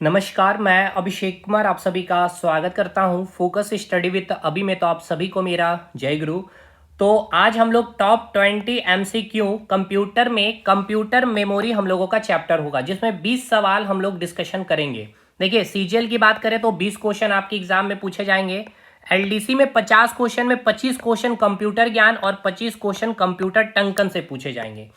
नमस्कार, मैं अभिषेक कुमार आप सभी का स्वागत करता हूं फोकस स्टडी विद अभी में। तो आप सभी को मेरा जय गुरु। तो आज हम लोग टॉप 20 एमसीक्यू कंप्यूटर मेमोरी हम लोगों का चैप्टर होगा, जिसमें 20 सवाल हम लोग डिस्कशन करेंगे। देखिए, सीजीएल की बात करें तो 20 क्वेश्चन आपके एग्जाम में पूछे जाएंगे। एलडीसी में 50 क्वेश्चन में 25 क्वेश्चन कंप्यूटर ज्ञान और 25 क्वेश्चन कंप्यूटर टंकन से पूछे जाएंगे।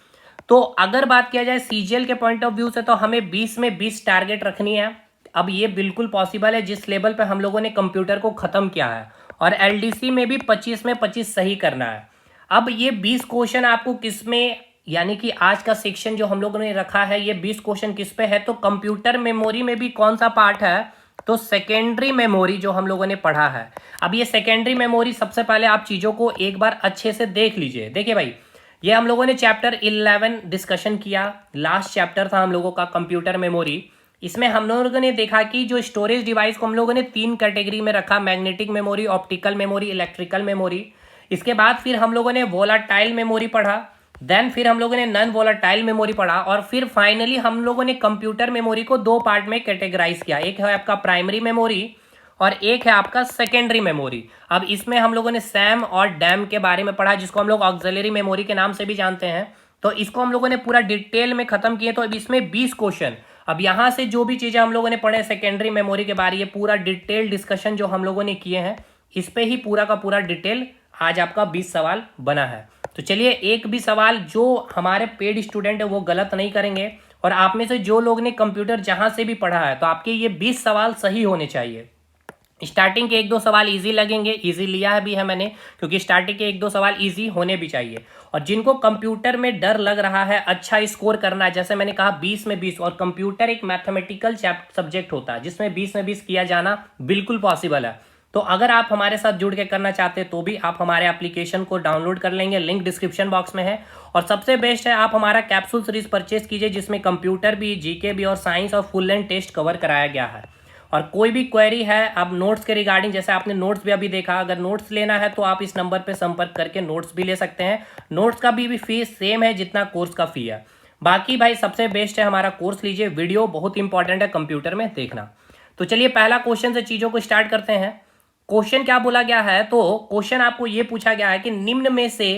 तो अगर बात किया जाए सीजीएल के पॉइंट ऑफ व्यू से, तो हमें 20 में 20 टारगेट रखनी है। अब ये बिल्कुल पॉसिबल है जिस लेवल पे हम लोगों ने कंप्यूटर को खत्म किया है, और एलडीसी में भी 25 में 25 सही करना है। अब ये 20 क्वेश्चन आपको किस में, यानी कि आज का सेक्शन जो हम लोगों ने रखा है, ये 20 क्वेश्चन किस पे है, तो कंप्यूटर मेमोरी में भी कौन सा पार्ट है, तो सेकेंडरी मेमोरी जो हम लोगों ने पढ़ा है। अब ये सेकेंडरी मेमोरी, सबसे पहले आप चीजों को एक बार अच्छे से देख लीजिए। देखिए भाई, ये हम लोगों ने चैप्टर 11 डिस्कशन किया, लास्ट चैप्टर था हम लोगों का कंप्यूटर मेमोरी। इसमें हम लोगों ने देखा कि जो स्टोरेज डिवाइस को हम लोगों ने 3 कैटेगरी में रखा, magnetic memory, optical memory, electrical memory. इसके बाद फिर हम लोगों ने वोलाटाइल मेमोरी पढ़ा, देन फिर हम लोगों ने नॉन वोलाटाइल मेमोरी पढ़ा, और फिर फाइनली हम लोगों ने कंप्यूटर मेमोरी को 2 पार्ट में कैटेगराइज किया। एक है आपका प्राइमरी मेमोरी और एक है आपका सेकेंडरी मेमोरी। अब इसमें हम लोगों ने सैम और डैम के बारे में पढ़ा, जिसको हम लोग ऑक्सिलरी मेमोरी के नाम से भी जानते हैं। तो इसको हम लोगों ने पूरा डिटेल में खत्म किए। तो अब इसमें 20 क्वेश्चन, अब यहाँ से जो भी चीजें हम लोगों ने पढ़े सेकेंडरी मेमोरी के बारे, ये पूरा डिटेल डिस्कशन जो हम लोगों ने किए हैं, इस पे ही पूरा का पूरा डिटेल आज आपका 20 सवाल बना है। तो चलिए, एक भी सवाल जो हमारे पेड स्टूडेंट है वो गलत नहीं करेंगे, और आप में से जो लोग ने कंप्यूटर जहां से भी पढ़ा है, तो आपके ये 20 सवाल सही होने चाहिए। स्टार्टिंग के 1-2 सवाल इजी लगेंगे, इजी लिया भी है मैंने, क्योंकि स्टार्टिंग के 1-2 सवाल इजी होने भी चाहिए। और जिनको कंप्यूटर में डर लग रहा है अच्छा स्कोर करना है, जैसे मैंने कहा 20 में 20, और कंप्यूटर एक मैथमेटिकल सब्जेक्ट होता है जिसमें 20 में 20 किया जाना बिल्कुल पॉसिबल है। तो अगर आप हमारे साथ जुड़ के करना चाहते हैं तो भी आप हमारे एप्लीकेशन को डाउनलोड कर लेंगे, लिंक डिस्क्रिप्शन बॉक्स में है। और सबसे बेस्ट है, आप हमारा कैप्सूल सीरीज परचेज कीजिए, जिसमें कंप्यूटर भी, जीके भी और साइंस और फुल लेंथ टेस्ट कवर कराया गया है। और कोई भी क्वेरी है आप नोट्स के रिगार्डिंग, जैसे आपने नोट्स भी अभी देखा, अगर नोट्स लेना है तो आप इस नंबर पे संपर्क करके नोट्स भी ले सकते हैं। नोट्स का भी फीस सेम है जितना कोर्स का फी है। बाकी भाई सबसे बेस्ट है हमारा कोर्स लीजिए, वीडियो बहुत इंपॉर्टेंट है कंप्यूटर में देखना। तो चलिए, पहला क्वेश्चन से चीजों को स्टार्ट करते हैं। क्वेश्चन क्या बोला गया है, तो क्वेश्चन आपको यह पूछा गया है कि निम्न में से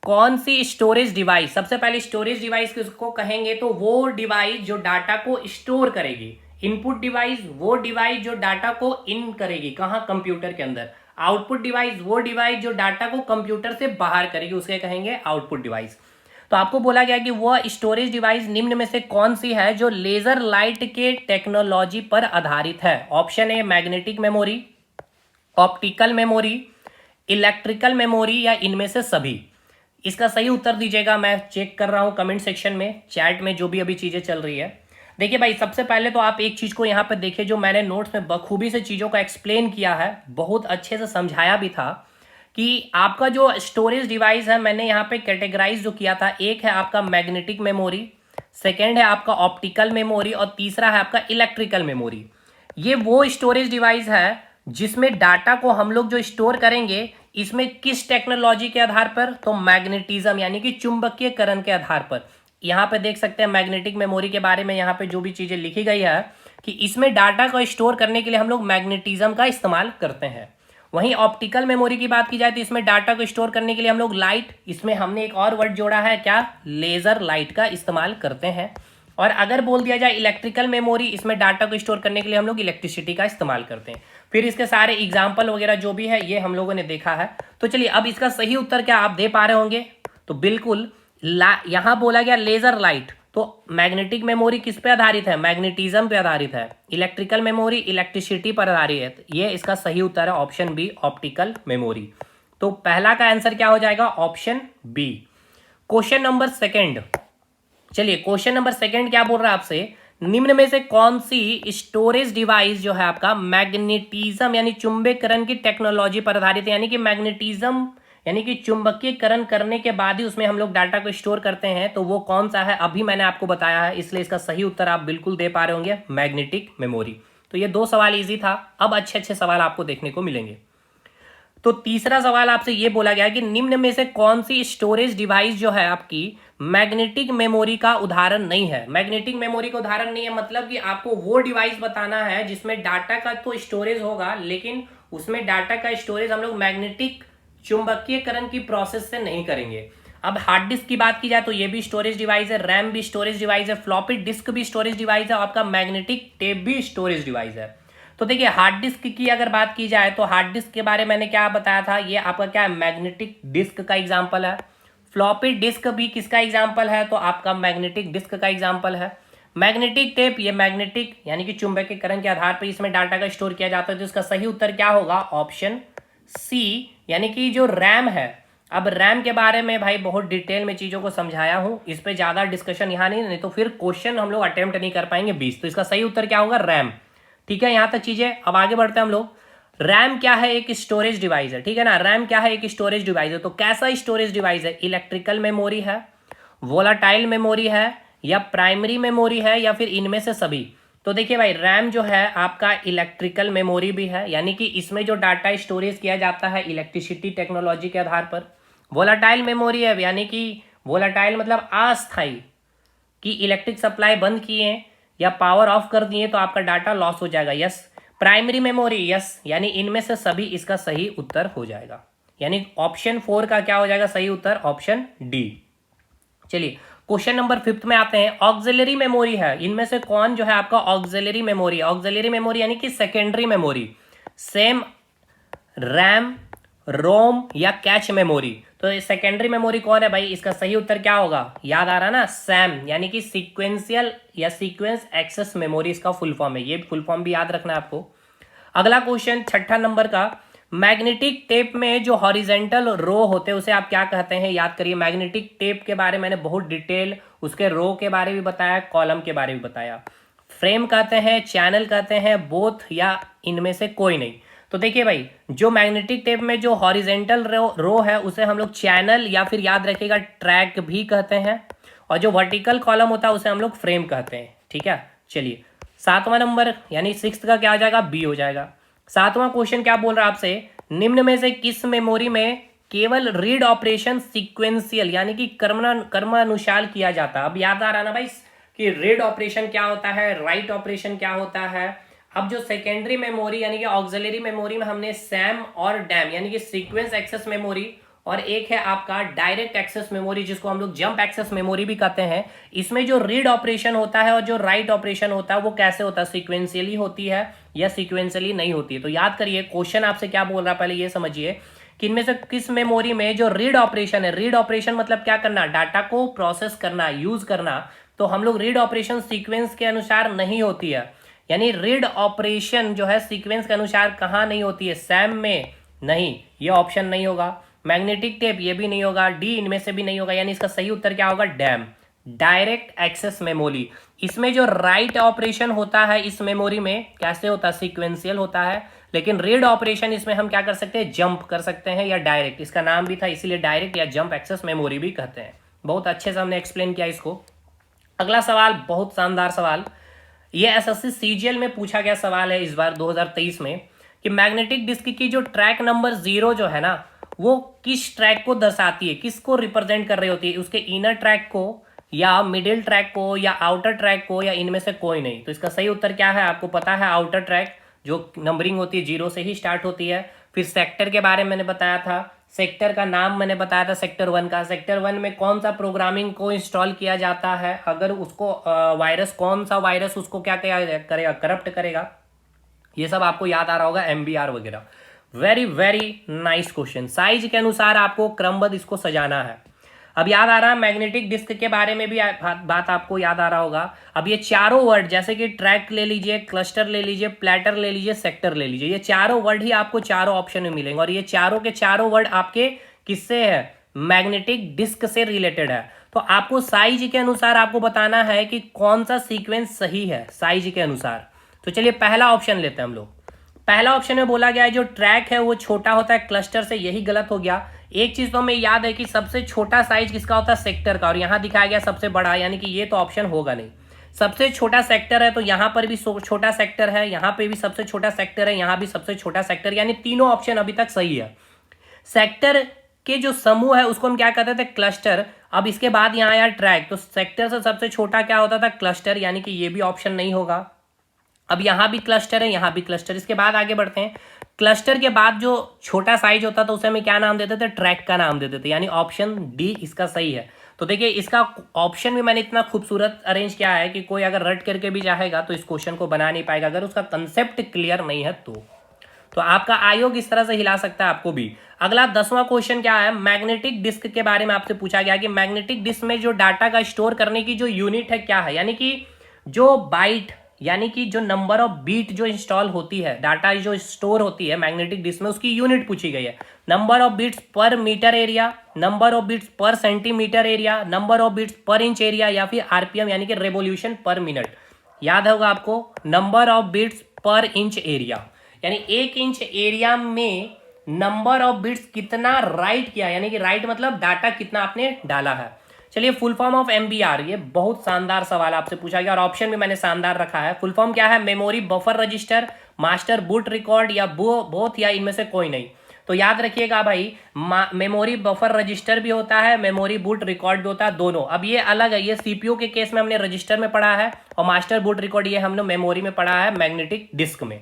कौन सी स्टोरेज डिवाइस, सबसे पहले स्टोरेज डिवाइस किसको कहेंगे, तो वो डिवाइस जो डाटा को स्टोर करेगी। इनपुट डिवाइस वो डिवाइस जो डाटा को इन करेगी, कहां, कंप्यूटर के अंदर। आउटपुट डिवाइस वो डिवाइस जो डाटा को कंप्यूटर से बाहर करेगी, उसके कहेंगे आउटपुट डिवाइस। तो आपको बोला गया कि वह स्टोरेज डिवाइस निम्न में से कौन सी है जो लेजर लाइट के टेक्नोलॉजी पर आधारित है। Option a magnetic memory, optical memory, electrical memory, या इनमें से सभी। इसका सही उत्तर दीजिएगा। मैं चेक कर रहा हूं कमेंट सेक्शन में, चैट में जो भी अभी चीजें चल रही है। देखिए भाई, सबसे पहले तो आप एक चीज को यहाँ पे देखिए, जो मैंने नोट्स में बखूबी से चीजों का एक्सप्लेन किया है, बहुत अच्छे से समझाया भी था, कि आपका जो स्टोरेज डिवाइस है, मैंने यहाँ पे कैटेगराइज जो किया था, एक है आपका मैग्नेटिक मेमोरी, सेकेंड है आपका ऑप्टिकल मेमोरी, और तीसरा है आपका इलेक्ट्रिकल मेमोरी। ये वो स्टोरेज डिवाइस है जिसमें डाटा को हम लोग जो स्टोर करेंगे, इसमें किस टेक्नोलॉजी के आधार पर, तो मैग्नेटिज्म यानी कि चुंबकीयकरण के आधार पर। यहाँ पे देख सकते हैं मैग्नेटिक मेमोरी के बारे में, यहाँ पे जो भी चीजें लिखी गई है कि इसमें डाटा को स्टोर करने के लिए हम लोग मैग्नेटिज्म का इस्तेमाल करते हैं। वहीं ऑप्टिकल मेमोरी की बात की जाए तो इसमें डाटा को स्टोर करने के लिए हम लोग लाइट, इसमें हमने एक और वर्ड जोड़ा है क्या, लेजर लाइट का इस्तेमाल करते हैं। और अगर बोल दिया जाए इलेक्ट्रिकल मेमोरी, इसमें डाटा को स्टोर करने के लिए हम लोग इलेक्ट्रिसिटी का इस्तेमाल करते हैं। फिर इसके सारे एग्जाम्पल वगैरह जो भी है ये हम लोगों ने देखा है। तो चलिए, अब इसका सही उत्तर क्या आप दे पा रहे होंगे, तो बिल्कुल यहां बोला गया लेजर लाइट। तो मैग्नेटिक मेमोरी किस पे आधारित है, मैग्नेटिज्म पे आधारित है। इलेक्ट्रिकल मेमोरी इलेक्ट्रिसिटी पर आधारित है। ये इसका सही उत्तर है ऑप्शन बी, ऑप्टिकल मेमोरी। तो पहला का आंसर क्या हो जाएगा, option B. Question number second, चलिए क्वेश्चन नंबर सेकेंड क्या बोल रहा है आपसे, निम्न में से कौन सी स्टोरेज डिवाइस जो है आपका मैग्नेटिज्म यानी चुंबकीकरण की टेक्नोलॉजी पर आधारित है, यानी कि मैग्नेटिज्म यानी कि चुंबकीकरण करने के बाद ही उसमें हम लोग डाटा को स्टोर करते हैं, तो वो कौन सा है अभी मैंने आपको बताया है, इसलिए इसका सही उत्तर आप बिल्कुल दे पा रहे होंगे, मैग्नेटिक मेमोरी। तो ये 2 सवाल इजी था, अब अच्छे अच्छे सवाल आपको देखने को मिलेंगे। तो तीसरा सवाल आपसे ये बोला गया कि निम्न में से कौन सी स्टोरेज डिवाइस जो है आपकी मैग्नेटिक मेमोरी का उदाहरण नहीं है। मैग्नेटिक मेमोरी का उदाहरण नहीं है मतलब कि आपको वो डिवाइस बताना है जिसमें डाटा का तो स्टोरेज होगा, लेकिन उसमें डाटा का स्टोरेज हम लोग मैग्नेटिक चुंबकीयकरण की प्रोसेस से नहीं करेंगे। अब हार्ड डिस्क की बात की जाए तो ये भी स्टोरेज डिवाइस है, रैम भी स्टोरेज डिवाइस है, फ्लॉपी डिस्क भी स्टोरेज डिवाइस है, आपका मैग्नेटिक टेप भी स्टोरेज डिवाइस है। तो देखिए हार्ड डिस्क की अगर बात की जाए तो हार्ड डिस्क के बारे में मैंने क्या बताया था, ये आपका क्या है, मैग्नेटिक डिस्क का एग्जाम्पल है। फ्लॉपी डिस्क भी किसका एग्जाम्पल है, तो आपका मैग्नेटिक डिस्क का एग्जाम्पल है। मैग्नेटिक टेप ये मैग्नेटिक यानी कि चुंबकीयकरण के आधार पर इसमें डाटा का स्टोर किया जाता है। तो इसका सही उत्तर क्या होगा, ऑप्शन सी यानी कि जो रैम है। अब रैम के बारे में भाई बहुत डिटेल में चीजों को समझाया हूं, इस पे ज्यादा डिस्कशन यहाँ नहीं तो फिर क्वेश्चन हम लोग अटेम्प्ट नहीं कर पाएंगे 20। तो इसका सही उत्तर क्या होगा, रैम। ठीक है, यहां तक चीजें। अब आगे बढ़ते हैं हम लोग। रैम क्या है, एक स्टोरेज डिवाइस है, ठीक है ना। रैम क्या है, एक स्टोरेज डिवाइस है। तो कैसा स्टोरेज डिवाइस है, इलेक्ट्रिकल मेमोरी है, वोलाटाइल मेमोरी है, या प्राइमरी मेमोरी है, या फिर इनमें से सभी। तो देखिए भाई रैम जो है आपका इलेक्ट्रिकल मेमोरी भी है, यानी कि इसमें जो डाटा स्टोरेज किया जाता है इलेक्ट्रिसिटी टेक्नोलॉजी के आधार पर। वोलाटाइल मेमोरी है, यानी कि वोलाटाइल मतलब अस्थायी, कि इलेक्ट्रिक सप्लाई बंद किए या पावर ऑफ कर दिए तो आपका डाटा लॉस हो जाएगा, यस। प्राइमरी मेमोरी, यस, यानी इनमें से सभी इसका सही उत्तर हो जाएगा। यानी ऑप्शन 4 का क्या हो जाएगा सही उत्तर, ऑप्शन डी। चलिए क्वेश्चन नंबर 5 में आते हैं। ऑक्सिलरी मेमोरी है, इनमें से कौन जो है आपका ऑक्सिलरी मेमोरी। ऑक्सिलरी मेमोरी यानी कि सेकेंडरी मेमोरी, सेम रैम, रोम या कैच मेमोरी। तो सेकेंडरी मेमोरी कौन है भाई, इसका सही उत्तर क्या होगा, याद आ रहा ना, सैम, यानी कि सीक्वेंशियल या सीक्वेंस एक्सेस मेमोरी इसका फुल फॉर्म है। ये फुल फॉर्म भी याद रखना है आपको। अगला क्वेश्चन 6 नंबर का, मैग्नेटिक टेप में जो हॉरिजेंटल रो होते हैं उसे आप क्या कहते हैं, याद करिए। मैग्नेटिक टेप के बारे में मैंने बहुत डिटेल, उसके रो के बारे में बताया, कॉलम के बारे में बताया। फ्रेम कहते हैं, चैनल कहते हैं, बोथ, या इनमें से कोई नहीं। तो देखिए भाई जो मैग्नेटिक टेप में जो हॉरिजेंटल रो है उसे हम लोग चैनल या फिर याद रखिएगा ट्रैक भी कहते हैं, और जो वर्टिकल कॉलम होता है उसे हम लोग फ्रेम कहते हैं। ठीक है, चलिए 7वां नंबर यानी 6 का क्या आ जाएगा, बी हो जाएगा। 7वां क्वेश्चन क्या बोल रहा है आपसे, निम्न में से किस मेमोरी में केवल रीड ऑपरेशन सीक्वेंशियल यानी कि क्रमानुसार किया जाता है। अब याद आ रहा ना भाई कि रीड ऑपरेशन क्या होता है, राइट ऑपरेशन क्या होता है। अब जो सेकेंडरी मेमोरी यानी कि ऑक्सिलरी मेमोरी में हमने सैम और डैम यानी कि सीक्वेंस एक्सेस मेमोरी, और एक है आपका डायरेक्ट एक्सेस मेमोरी जिसको हम लोग जंप एक्सेस मेमोरी भी कहते हैं। इसमें जो रीड ऑपरेशन होता है और जो राइट ऑपरेशन होता है वो कैसे होता है, सीक्वेंशियली होती है या सीक्वेंशियली नहीं होती है। तो याद करिए क्वेश्चन आपसे क्या बोल रहा है, पहले ये समझिए कि इनमें से किस मेमोरी में जो रीड ऑपरेशन है, रीड ऑपरेशन मतलब क्या करना, डाटा को प्रोसेस करना, यूज करना। तो हम लोग रीड ऑपरेशन सीक्वेंस के अनुसार नहीं होती है, यानी रीड ऑपरेशन जो है सीक्वेंस के अनुसार कहाँ नहीं होती है, सैम में नहीं, ये ऑप्शन नहीं होगा। मैग्नेटिक टेप ये भी नहीं होगा, डी इनमें से भी नहीं होगा, यानी इसका सही उत्तर क्या होगा, डैम, डायरेक्ट एक्सेस मेमोरी। इसमें जो राइट ऑपरेशन होता है इस मेमोरी में कैसे होता है, सीक्वेंशियल होता है, लेकिन रीड ऑपरेशन इसमें हम क्या कर सकते हैं, जंप कर सकते हैं या डायरेक्ट, इसका नाम भी था इसीलिए डायरेक्ट या जंप एक्सेस मेमोरी भी कहते हैं। बहुत अच्छे से हमने एक्सप्लेन किया इसको। अगला सवाल बहुत शानदार सवाल, ये एसएससी सीजीएल में पूछा गया सवाल है इस बार 2023 में, कि मैग्नेटिक डिस्क की जो ट्रैक नंबर 0 जो है ना वो किस ट्रैक को दर्शाती है, किसको रिप्रेजेंट कर रही होती है, उसके इनर ट्रैक को या मिडिल ट्रैक को या आउटर ट्रैक को या इनमें से कोई नहीं। तो इसका सही उत्तर क्या है, आपको पता है आउटर ट्रैक जो नंबरिंग होती है 0 से ही स्टार्ट होती है। फिर सेक्टर के बारे में मैंने बताया था, सेक्टर का नाम मैंने बताया था सेक्टर 1 का, सेक्टर 1 में कौन सा प्रोग्रामिंग को इंस्टॉल किया जाता है, अगर उसको वायरस, कौन सा वायरस उसको क्या करेगा, करप्ट करेगा, ये सब आपको याद आ रहा होगा, MBR वगैरह। Very very nice question. Size के अनुसार आपको क्रमबद्ध इसको सजाना है। अब याद आ रहा है मैग्नेटिक डिस्क के बारे में भी बात आपको याद आ रहा होगा। अब ये चारों वर्ड जैसे कि ट्रैक ले लीजिए, क्लस्टर ले लीजिए, प्लेटर ले लीजिए, सेक्टर ले लीजिए, ये चारों वर्ड ही आपको चारों ऑप्शन में मिलेंगे, और ये चारों के चारों वर्ड आपके किससे है, मैग्नेटिक डिस्क से रिलेटेड है। तो आपको साइज के अनुसार आपको बताना है कि कौन सा सीक्वेंस सही है साइज के अनुसार। तो चलिए पहला ऑप्शन लेते हैं हम लोग। पहला ऑप्शन में बोला गया है जो ट्रैक है वो छोटा होता है क्लस्टर से, यही गलत हो गया। एक चीज तो हमें याद है कि सबसे छोटा साइज किसका होता है, सेक्टर का, और यहां दिखाया गया सबसे बड़ा, यानी कि ये तो ऑप्शन होगा नहीं। सबसे छोटा सेक्टर है तो यहां पर भी छोटा सेक्टर है, यहां पे भी सबसे छोटा सेक्टर है, यहां भी सबसे छोटा सेक्टर, यानी तीनों ऑप्शन अभी तक सही है। सेक्टर के जो समूह है उसको हम क्या कहते थे, क्लस्टर। अब इसके बाद यहाँ आया ट्रैक, तो सेक्टर से सबसे छोटा क्या होता था, क्लस्टर, यानी कि ये भी ऑप्शन नहीं होगा। अब यहाँ भी क्लस्टर है, यहाँ भी क्लस्टर। इसके बाद आगे बढ़ते हैं, क्लस्टर के बाद जो छोटा साइज होता था उसे हमें क्या नाम देते थे, ट्रैक का नाम देते थे, यानी ऑप्शन डी इसका सही है। तो देखिए इसका ऑप्शन भी मैंने इतना खूबसूरत अरेंज किया है कि कोई अगर रट करके भी चाहेगा तो इस क्वेश्चन को बना नहीं पाएगा, अगर उसका कंसेप्ट क्लियर नहीं है तो आपका आयोग इस तरह से हिला सकता है आपको भी। अगला 10वां क्वेश्चन क्या है, मैग्नेटिक डिस्क के बारे में आपसे पूछा गया कि मैग्नेटिक डिस्क में जो डाटा का स्टोर करने की जो यूनिट है क्या है, यानी कि जो बाइट, यानी कि जो नंबर ऑफ बीट जो इंस्टॉल होती है, डाटा जो स्टोर होती है मैग्नेटिक डिस्क में, उसकी यूनिट पूछी गई है। Number of beats per metre area, number of beats per centimetre area, number of beats per inch area, या फिर आरपीएम यानी कि रेवोल्यूशन पर मिनट। याद होगा आपको, number of beats per inch area, यानी 1 इंच एरिया में नंबर ऑफ बिट्स कितना राइट किया, यानी कि राइट मतलब डाटा कितना आपने डाला है। चलिए फुल फॉर्म ऑफ एमबीआर, ये बहुत शानदार सवाल आपसे पूछा गया और ऑप्शन भी मैंने शानदार रखा है। फुल फॉर्म क्या है, memory buffer register, master boot record, या बोथ, या इनमें से कोई नहीं। तो याद रखिएगा भाई, मेमोरी बफर रजिस्टर भी होता है, मेमोरी बूट रिकॉर्ड भी होता है, दोनों। अब ये अलग है, ये सीपीयू के केस में हमने रजिस्टर में पढ़ा है, और मास्टर बूट रिकॉर्ड ये हमने मेमोरी में पढ़ा है, मैग्नेटिक डिस्क में।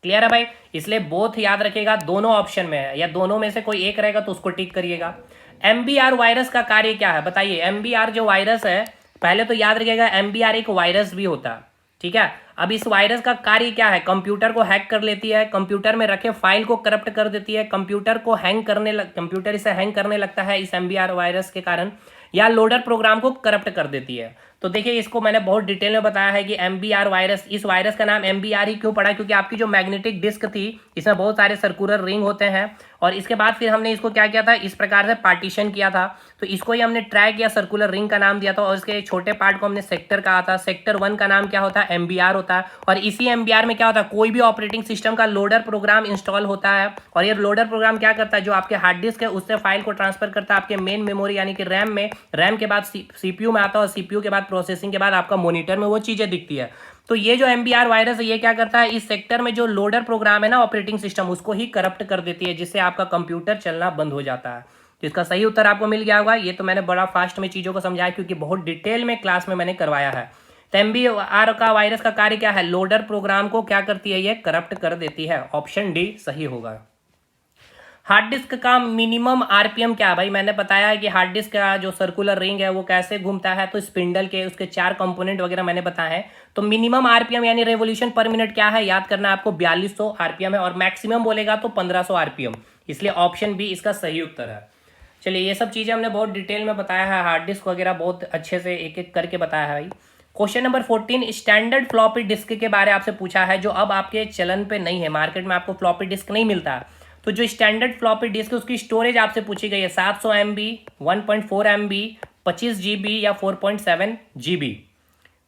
क्लियर है भाई, इसलिए बोथ याद रखिएगा, दोनों ऑप्शन में है, या दोनों में से कोई एक रहेगा तो उसको टिक करिएगा। एमबीआर वायरस का कार्य क्या है बताइए। एमबीआर जो वायरस है, पहले तो याद रखिएगा एमबीआर एक वायरस भी होता है, ठीक है। अब इस वायरस का कार्य क्या है, कंप्यूटर को हैक कर लेती है, कंप्यूटर में रखे फाइल को करप्ट कर देती है, कंप्यूटर इसे हैंग करने लगता है इस एमबीआर वायरस के कारण, या लोडर प्रोग्राम को करप्ट कर देती है। तो देखिए इसको मैंने बहुत डिटेल में बताया है कि एमबीआर वायरस, इस वायरस का नाम एमबीआर ही क्यों पड़ा, क्योंकि आपकी जो मैग्नेटिक डिस्क थी इसमें बहुत सारे सर्कुलर रिंग होते हैं, और इसके बाद फिर हमने इसको क्या किया था, इस प्रकार से पार्टीशन किया था, तो इसको ही हमने ट्रैक या सर्कुलर रिंग का नाम दिया था, और इसके छोटे पार्ट को हमने सेक्टर कहा था। सेक्टर 1 का नाम क्या होता है, एमबीआर होता है, और इसी एमबीआर में क्या होता है, कोई भी ऑपरेटिंग सिस्टम का लोडर प्रोग्राम इंस्टॉल होता है, और ये लोडर प्रोग्राम क्या करता है, जो आपके हार्ड डिस्क है उससे फाइल को ट्रांसफर करता है आपके मेन मेमोरी यानी कि रैम में, रैम के बाद सीपीयू में आता है, और सीपीयू के बाद प्रोसेसिंग के बाद आपका मॉनिटर में वो चीजें दिखती है। तो ये जो एमबीआर वायरस है ये क्या करता है, इस सेक्टर में जो लोडर प्रोग्राम है ना ऑपरेटिंग सिस्टम, उसको ही करप्ट कर देती है, जिससे आपका कंप्यूटर चलना बंद हो जाता है। तो इसका सही उत्तर आपको मिल गया होगा। ये तो मैंने बड़ा फास्ट में चीजों को समझाया क्योंकि बहुत डिटेल में क्लास में मैंने करवाया है। तो एमबीआर का वायरस का कार्य क्या है, लोडर प्रोग्राम को क्या करती है, ये करप्ट कर देती है। ऑप्शन डी सही होगा। हार्ड डिस्क का मिनिमम आरपीएम क्या है भाई, मैंने बताया है कि हार्ड डिस्क का जो सर्कुलर रिंग है वो कैसे घूमता है, तो स्पिंडल के उसके 4 कंपोनेंट वगैरह मैंने बताया है। तो मिनिमम आरपीएम यानी रेवोल्यूशन पर मिनट क्या है, याद करना आपको 4200 आरपीएम है, और मैक्सिमम बोलेगा तो 1500 आरपीएम, इसलिए ऑप्शन बी इसका सही उत्तर है। चलिए ये सब चीजें हमने बहुत डिटेल में बताया है, हार्ड डिस्क वगैरह बहुत अच्छे से एक एक करके बताया है भाई। Question number 14, standard floppy disk के बारे आपसे पूछा है, जो अब आपके चलन पे नहीं है, मार्केट में आपको फ्लॉपी डिस्क नहीं मिलता है। तो जो स्टैंडर्ड फ्लॉपी डिस्क है उसकी स्टोरेज आपसे पूछी गई है 700 MB, 1.4 MB, 25 GB या 4.7 GB।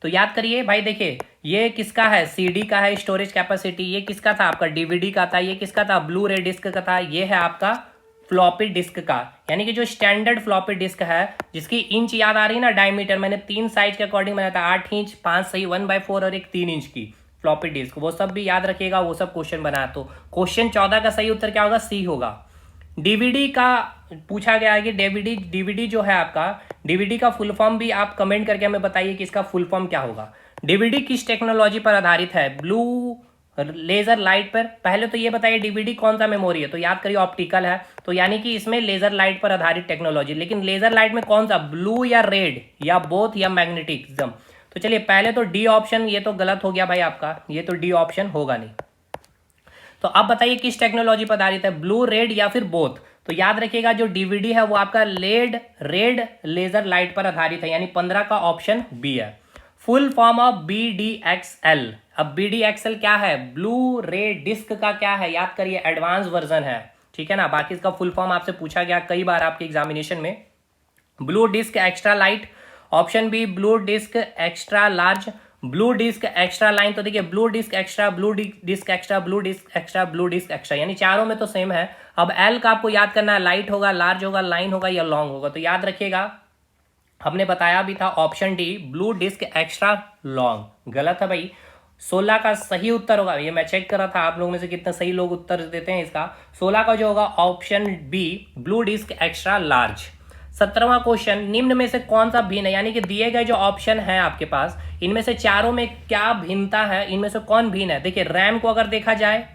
तो याद करिए भाई, देखिए ये किसका है, सीडी का है स्टोरेज कैपेसिटी, ये किसका था आपका डीवीडी का था, ये किसका था ब्लू रे डिस्क का था, ये है आपका फ्लॉपी डिस्क का। यानी कि जो स्टैंडर्ड फ्लॉपी डिस्क है जिसकी इंच याद आ रही है ना, डायमीटर, मैंने 3 साइज के अकॉर्डिंग बनाया था, 8 इंच, 5 सही, 1/4 और एक 3 इंच की फ्लॉपी डिस्क, वो सब भी याद रखिएगा, वो सब क्वेश्चन बनाया। तो क्वेश्चन 14 का सही उत्तर क्या होगा, सी होगा। डीवीडी का पूछा गया है कि डीवीडी जो है आपका, डीवीडी का फुल फॉर्म भी आप कमेंट करके हमें बताइए कि इसका फुल फॉर्म क्या होगा। डीवीडी किस टेक्नोलॉजी पर आधारित है, ब्लू लेजर लाइट पर। पहले तो ये बताइए डीवीडी कौन सा मेमोरी है, तो याद करिए ऑप्टिकल है, तो यानी कि इसमें लेजर लाइट पर आधारित टेक्नोलॉजी। लेकिन लेजर लाइट में कौन सा, ब्लू या रेड या बोथ या मैग्नेटिज्म। तो चलिए पहले तो डी ऑप्शन, ये तो गलत हो गया भाई आपका, ये तो डी ऑप्शन होगा नहीं। तो अब बताइए किस टेक्नोलॉजी पर आधारित है, ब्लू रेड या फिर बोथ। तो याद रखिएगा जो डीवीडी है वो आपका रेड लेजर लाइट पर आधारित है, यानी 15 का ऑप्शन बी है। Full form of BDXL। अब BDXL क्या है, ब्लू रे डिस्क का क्या है, याद करिए एडवांस वर्जन है, ठीक है ना। बाकी इसका फुल फॉर्म आपसे पूछा गया कई बार आपके एग्जामिनेशन में। Blue disc extra light, option B blue disc extra large, blue disc extra line. तो देखिए blue disc extra, blue disc extra, blue disc extra, blue disc extra, यानी चारों में तो सेम है। अब एल का आपको याद करना है, लाइट होगा, लार्ज होगा, लाइन होगा या लॉन्ग होगा। तो याद रखिएगा हमने बताया भी था option D blue disc extra long, गलत है भाई। 16 का सही उत्तर होगा, ये मैं चेक कर रहा था आप लोगों में से कितने सही लोग उत्तर देते हैं इसका। 16 का जो होगा option B, blue disc extra large. 17वां क्वेश्चन, निम्न में से कौन सा भिन्न है, यानी कि दिए गए जो ऑप्शन है आपके पास इनमें से चारों में क्या भिन्नता है, इनमें से कौन भिन्न है। देखिए रैम को अगर देखा जाए,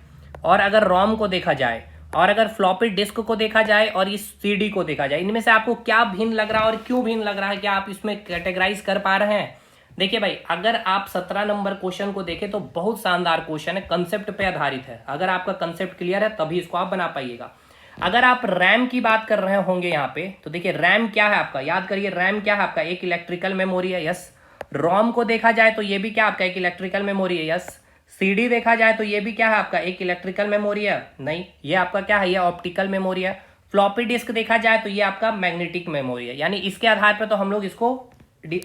और अगर रोम को देखा जाए, और अगर फ्लॉपी डिस्क को देखा जाए, और इस सीडी को देखा जाए, इनमें से आपको क्या भिन्न लग रहा है और क्यों भिन्न लग रहा है, क्या आप इसमें कैटेगराइज कर पा रहे हैं। देखिए भाई, अगर आप 17 नंबर क्वेश्चन को देखें तो बहुत शानदार क्वेश्चन है, कंसेप्ट पे आधारित है। अगर आपका कंसेप्ट क्लियर है तभी इसको आप बना पाइएगा। अगर आप रैम की बात कर रहे होंगे यहाँ पे, तो देखिए रैम क्या है आपका, याद करिए रैम क्या है आपका, एक इलेक्ट्रिकल मेमोरी है, यस। रोम को देखा जाए तो ये भी क्या आपका एक इलेक्ट्रिकल मेमोरी है, यस। सीडी देखा जाए तो ये भी क्या है आपका एक इलेक्ट्रिकल मेमोरी है, नहीं, ये आपका क्या है, ये ऑप्टिकल मेमोरी है। फ्लॉपी डिस्क देखा जाए तो ये आपका मैग्नेटिक मेमोरी है, यानी इसके आधार पर तो हम लोग इसको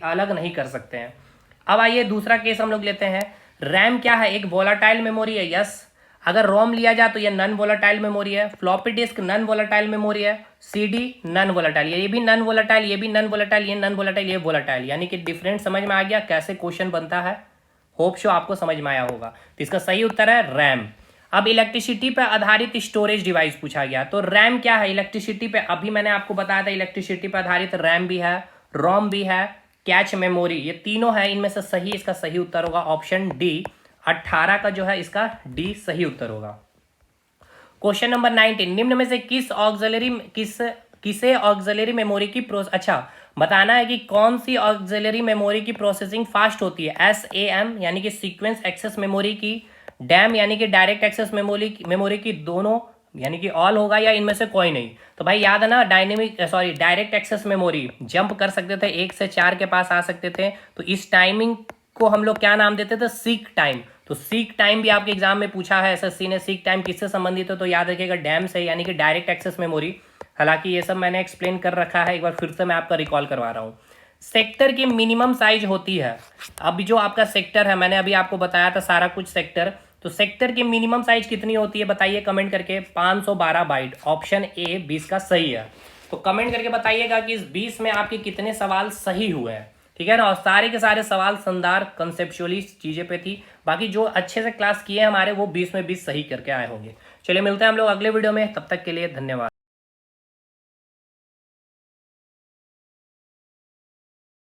अलग नहीं कर सकते हैं। अब आइए दूसरा केस हम लोग लेते हैं। रैम क्या है, एक वोलाटाइल मेमोरी है, यस। अगर रोम लिया जाए तो ये नॉन वोलाटाइल मेमोरी है। Floppy disk non volatile memory है। सीडी नॉन वोलाटाइल, ये भी नॉन वोलाटाइल, ये भी नॉन वोलाटाइल, ये नॉन वोलाटाइल, ये वोलाटाइल, यानी कि डिफरेंट समझ में आ गया कैसे क्वेश्चन बनता है। होप शो आपको समझ में आया होगा। तो इसका सही उत्तर है रैम। अब इलेक्ट्रिसिटी पर आधारित स्टोरेज डिवाइस पूछा गया, तो रैम क्या है, इलेक्ट्रिसिटी पे, अभी मैंने आपको बताया था इलेक्ट्रिसिटी पर आधारित रैम भी है, रोम भी है, कैच मेमोरी, ये तीनों है। इनमें से सही, इसका सही उत्तर होगा ऑप्शन डी, 18 का जो है इसका डी सही उत्तर होगा। क्वेश्चन नंबर 19, निम्न में से किसे ऑक्सिलरी मेमोरी की बताना है कि कौन सी ऑक्सिलरी मेमोरी की प्रोसेसिंग फास्ट होती है। SAM यानी कि सीक्वेंस एक्सेस मेमोरी की, डैम यानी कि डायरेक्ट एक्सेस मेमोरी की, दोनों यानी कि ऑल होगा, या इनमें से कोई नहीं। तो भाई याद है ना, डायरेक्ट एक्सेस मेमोरी जंप कर सकते थे, 1 से 4 के पास आ सकते थे, तो इस टाइमिंग को हम लोग क्या नाम देते थे, सीक टाइम। तो सीक टाइम भी आपके एग्जाम में पूछा है, SSC ने। सीक टाइम किससे संबंधित है, तो याद रखिएगा डैम से, यानी कि डायरेक्ट एक्सेस मेमोरी। हालांकि ये सब मैंने एक्सप्लेन कर रखा है, एक बार फिर से मैं आपका रिकॉल करवा रहा हूँ। सेक्टर की मिनिमम साइज होती है, अब जो आपका सेक्टर है, मैंने अभी आपको बताया था सारा कुछ सेक्टर, तो सेक्टर की मिनिमम साइज कितनी होती है बताइए कमेंट करके। 512 बाइट, ऑप्शन ए 20 का सही है। तो कमेंट करके बताइएगा कि इस 20 में आपके कितने सवाल सही हुए हैं, ठीक है ना। और सारे के सारे सवाल शानदार कंसेप्चुअली चीजें पे थी, बाकी जो अच्छे से क्लास किए हमारे वो 20 में 20 सही करके आए होंगे। चलिए मिलते हैं हम लोग अगले वीडियो में, तब तक के लिए धन्यवाद।